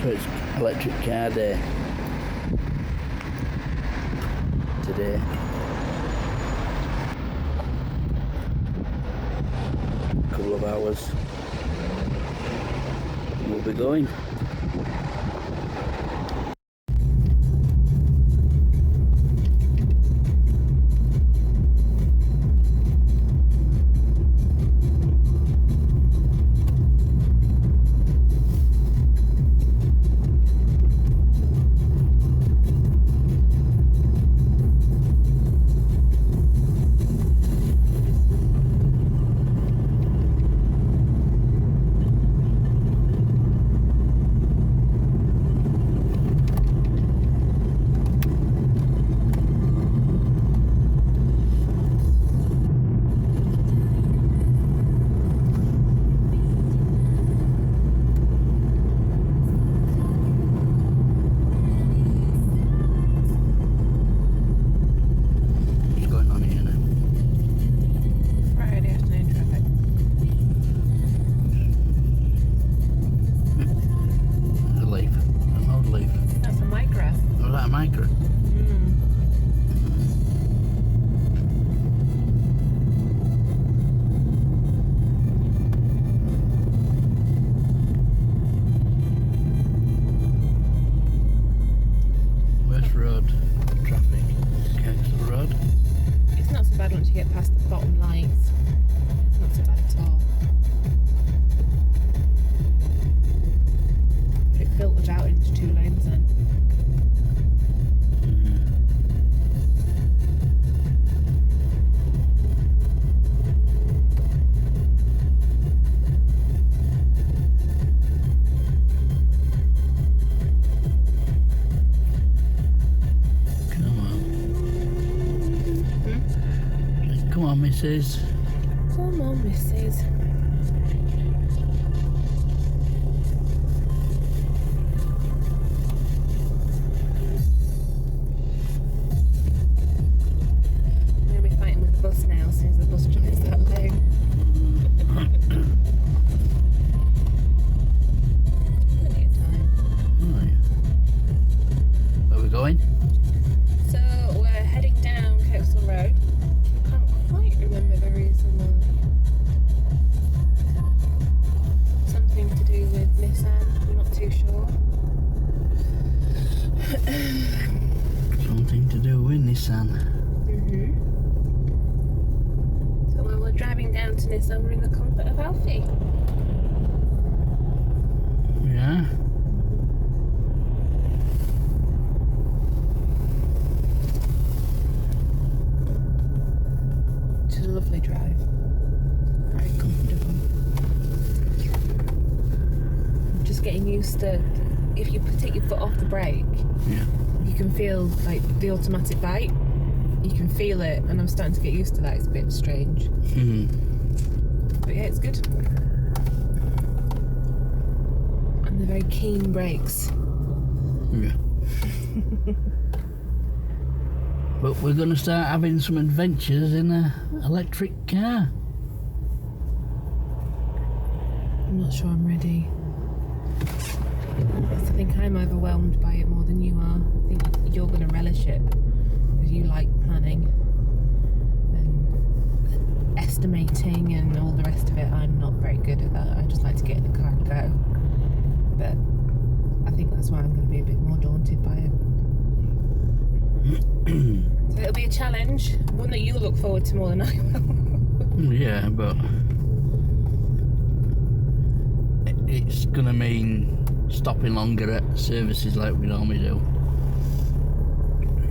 So it's electric car day today. A couple of hours and we'll be going. Once you get past the bottom lights, it's not so bad at all. But it filters out into 2 lanes then. Come on, Mrs. Come on, Mrs. I'm going to be fighting with the bus now as soon as the bus joins that lane. Plenty of time. Where are we going? So we're heading down Coastal Road. Can't remember the reason why. Something to do with Nissan, I'm not too sure. Something to do with Nissan. So while we're driving down to Nissan, we're in the comfort of Alfie. Yeah. It's a lovely drive. Very comfortable. I'm just getting used to, if you take your foot off the brake, Yeah. you can feel like the automatic bite. You can feel it, and I'm starting to get used to that. It's a bit strange. But yeah, it's good. And they're very keen brakes. Yeah. But we're going to start having some adventures in an electric car. I'm not sure I'm ready. I think I'm overwhelmed by it more than you are. I think you're going to relish it because you like planning and estimating and all the rest of it. I'm not very good at that. I just like to get in the car and go. But I think that's why I'm going to be a bit more daunted by it. So it'll be a challenge, one that you look forward to more than I will. Yeah, but it's going to mean stopping longer at services like we normally do.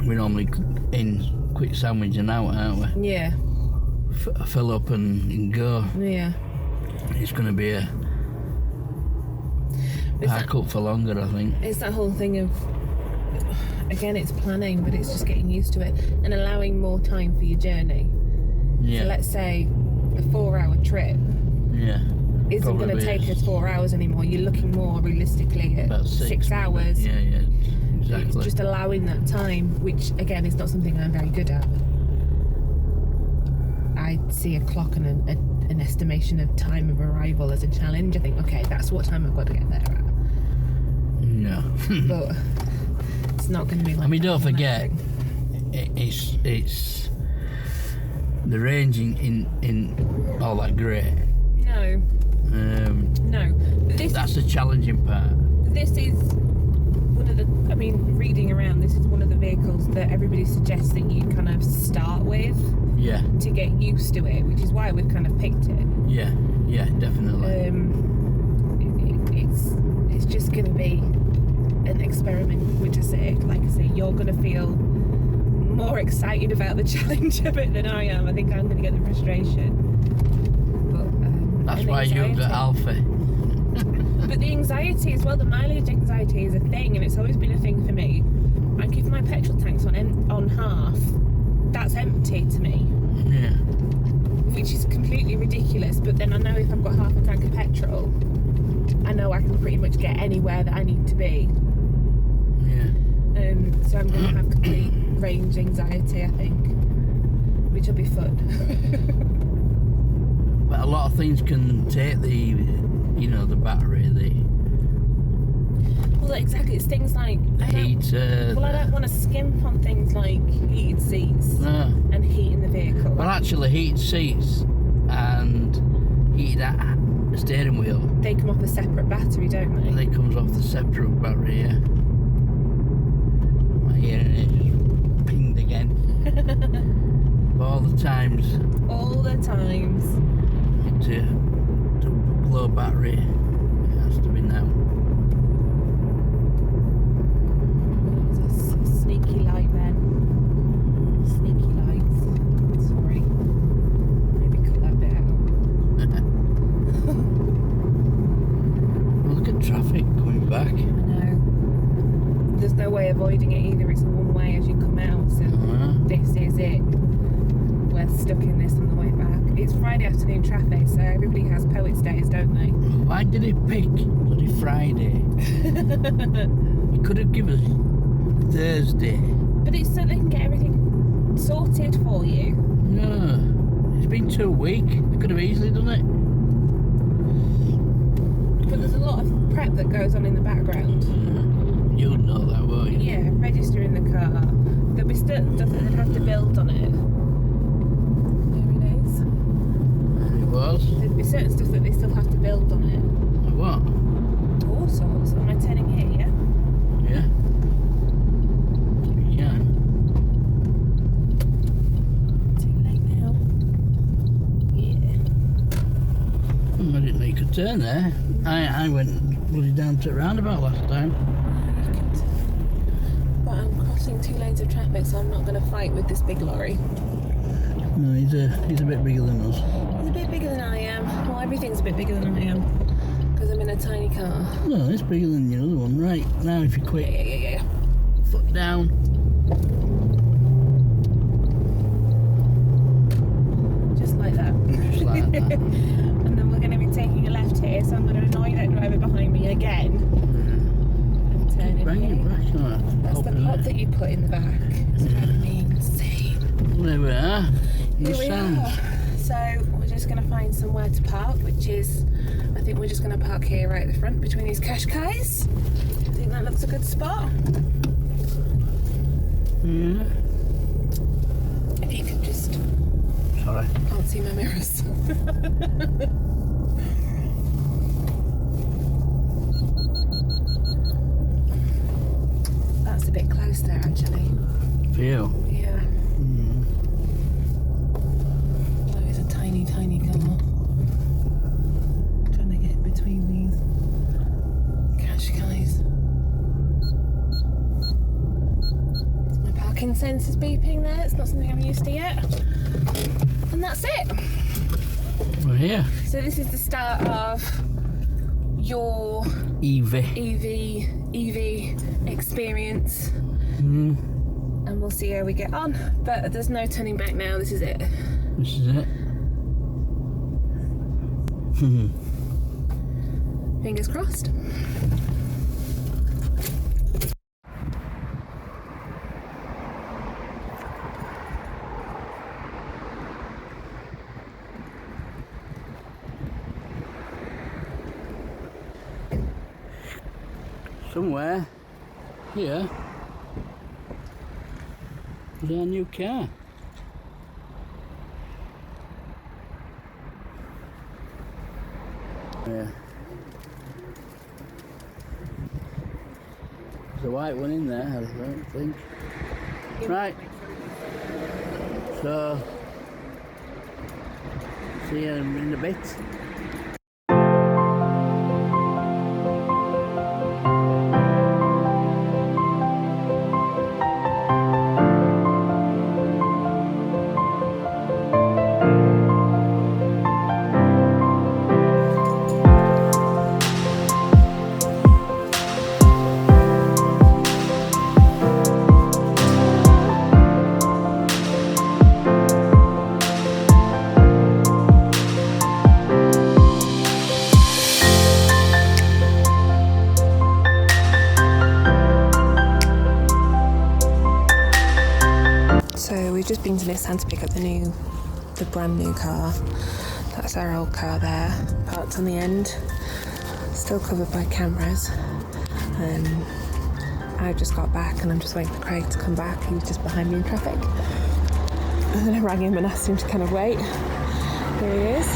We're normally in quick sandwich and out, aren't we? Yeah. Fill up and go. Yeah. It's going to be a park up for longer, I think. It's that whole thing of, again, it's planning, but it's just getting used to it and allowing more time for your journey. Yeah. So let's say a 4-hour trip isn't going to take us 4 hours anymore. You're looking more realistically at about 6 hours. Yeah, exactly. It's just allowing that time, which again is not something I'm very good at. I see a clock and an estimation of time of arrival as a challenge. I think, okay, that's what time I've got to get there at. No. but it's not going to be like I mean, don't that on that forget, thing. it's the range in all that great. No. No. That's the challenging part. This is one of the, I mean, reading around, this is one of the vehicles that everybody suggests that you kind of start with Yeah. to get used to it, which is why we've kind of picked it. Yeah. Yeah. Definitely. It's just going to be an experiment, which I say, like I say, you're going to feel more excited about the challenge of it than I am. I think I'm going to get the frustration. But That's and why you've got Alfie. But the anxiety as well, the mileage anxiety is a thing, and it's always been a thing for me. Like if my petrol tank's on half, that's empty to me. Yeah. Which is completely ridiculous, but then I know if I've got half a tank of petrol, I know I can pretty much get anywhere that I need to be. Yeah. So I'm going to have complete range anxiety, I think, which will be fun. But a lot of things can take the battery, Well, exactly, it's things like heat. I don't want to skimp on things like heated seats and heating the vehicle. Well, actually, heated seats and heated steering wheel. They come off a separate battery, don't they? And it comes off the separate battery, yeah. My hearing it just pinged again. All the times. All the times. To blow battery, it has to be now. There's a sneaky light then. Sneaky lights. Sorry. Maybe cut that bit out. Well, look at traffic coming back. I know. There's no way avoiding it either. It's a one way as you come out, so this is it. We're stuck in this on the way back. It's Friday afternoon traffic, so everybody has Poets' Days, don't they? Why did it pick bloody Friday? You could have given us Thursday. But it's so they can get everything sorted for you. No, it's been too weak. They could have easily done it. But there's a lot of prep that goes on in the background. You'll know that, won't you? Yeah, registering the car. There'll be certain stuff that they'd have to build on it. There it is. And it was. There'd be certain stuff that they still have to build on it. Like what? All sorts. Am I turning here, yeah? Yeah. Yeah. Too late now. Yeah. I didn't know you could turn there. I went bloody down to the roundabout last time. But I'm crossing 2 lanes of traffic, so I'm not going to fight with this big lorry. No, he's a bit bigger than us. He's a bit bigger than I am. Well, everything's a bit bigger than I am. Because I'm in a tiny car. No, it's bigger than the other one. Right, now if you quit. Yeah. Foot down. Just like that. Just like that. And then we're going to be taking a left here, so I'm going to annoy that driver behind me again. And turn in Bang here. it back on it. That's the pot that you put in the back. It's driving me insane. There we are. Here we are. So we're just going to find somewhere to park, which is, I think we're just going to park here right at the front between these Qashqais. I think that looks a good spot. Yeah. If you could just... Sorry. Can't see my mirrors. That's a bit close there, actually. For you? Yeah. That is a tiny, tiny car. Trying to get between these Qashqais. Is my parking sensors beeping there? It's not something I'm used to yet. And that's it. We're here. So this is the start of your EVie experience. And we'll see how we get on. But there's no turning back now. This is it. This is it. Fingers crossed. somewhere here is our new car. Yeah. There's a white one in there, I don't think. Right. So, see you in a bit. So we've just been to Nissan to pick up the brand new car. That's our old car there, parked on the end, still covered by cameras. I just got back and I'm just waiting for Craig to come back. He was just behind me in traffic. And then I rang him and asked him to kind of wait. Here he is.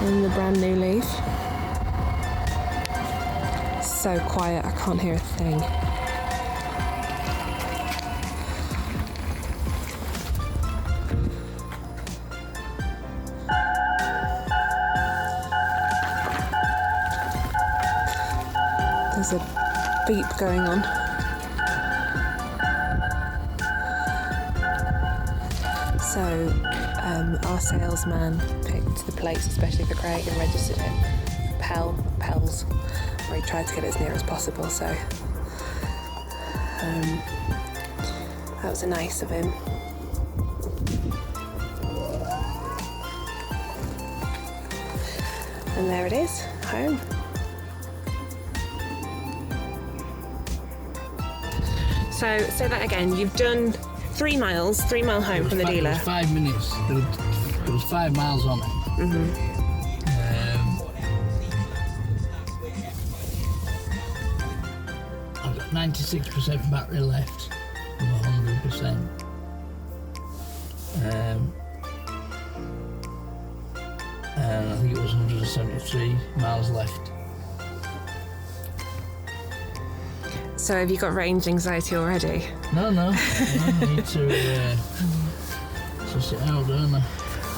In the brand new Leaf. So quiet, I can't hear a thing. There's a beep going on. So our salesman picked the plates especially for Craig and registered it. Pels, where he tried to get it as near as possible, so that was nice of him. And there it is, home. So, say that again. You've done 3 miles, 3 mile home from the dealer. It was 5 minutes. There was 5 miles on it. Mm-hmm. I've got 96% battery left from 100%. And I think it was 173 miles left. So have you got range anxiety already? No. I need to suss it out, don't I?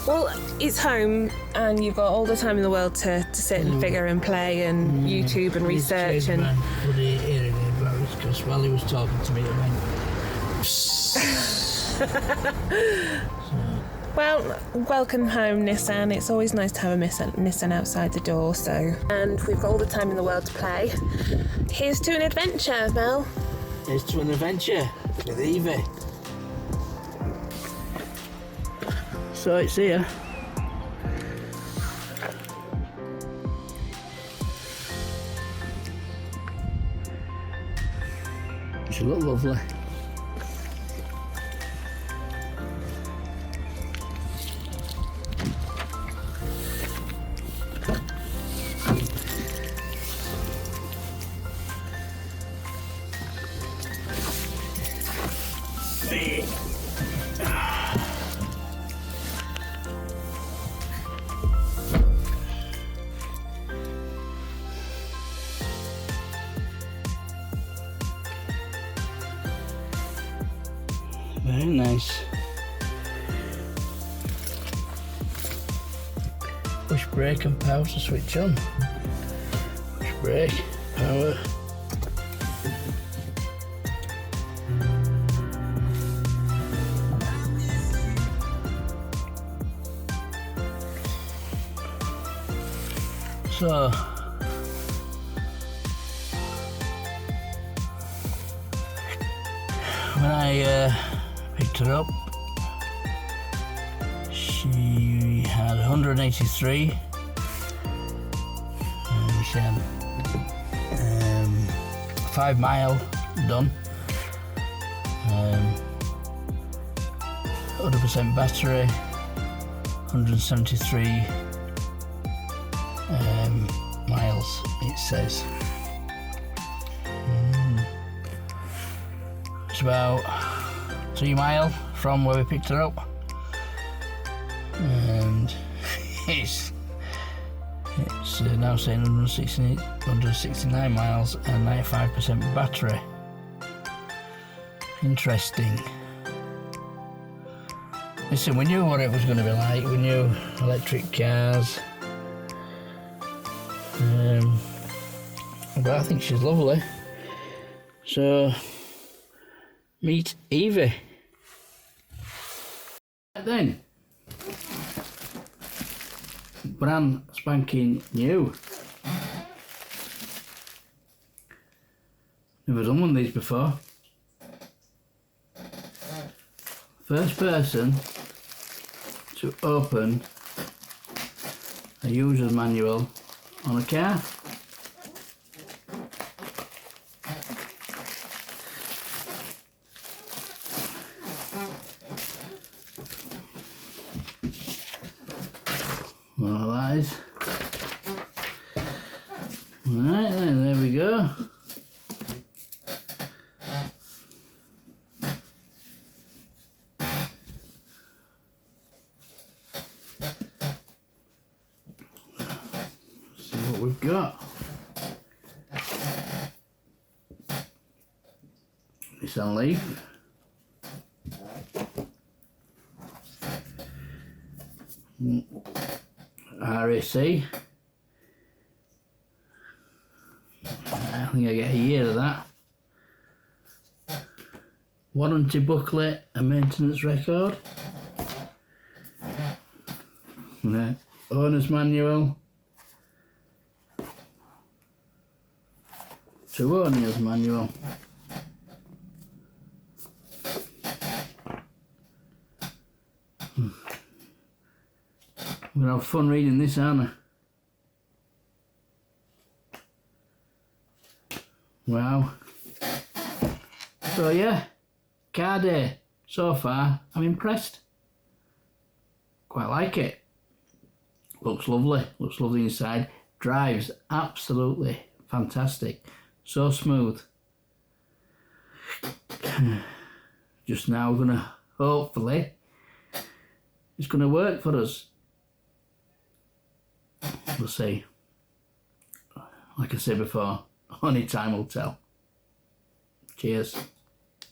Well, it's home and you've got all the time in the world to sit and figure and play and YouTube and research and... bloody hearing aid barriers, because while he was talking to me it went... Well, welcome home, Nissan. It's always nice to have a Nissan outside the door, so... And we've got all the time in the world to play. Here's to an adventure, Mel. Here's to an adventure with EVie. So it's here. She look lovely. Very nice. Push brake and power to switch on. Push brake, power. So when I picked her up, she had 183. She had 5 mile done. 100% battery, 173 miles, it says. It's about 3 miles from where we picked her up, and it's now saying 169 miles and 95% battery. Interesting. Listen, we knew what it was going to be like. We knew electric cars. But I think she's lovely. So, meet Evie. Then, brand spanking new. Never done one of these before. First person to open a user's manual on a car. Well, that is. Right then, there we go. See what we've got. Nissan Leaf. RAC. I think I get a year of that. Warranty booklet and maintenance record. Owner's manual. 2 owner's manual. We're gonna have fun reading this, aren't we? Wow. So yeah, car day. So far, I'm impressed. Quite like it. Looks lovely. Looks lovely inside. Drives absolutely fantastic. So smooth. Just now we're gonna, hopefully, it's gonna work for us. We'll see. Like I said before, only time will tell. Cheers.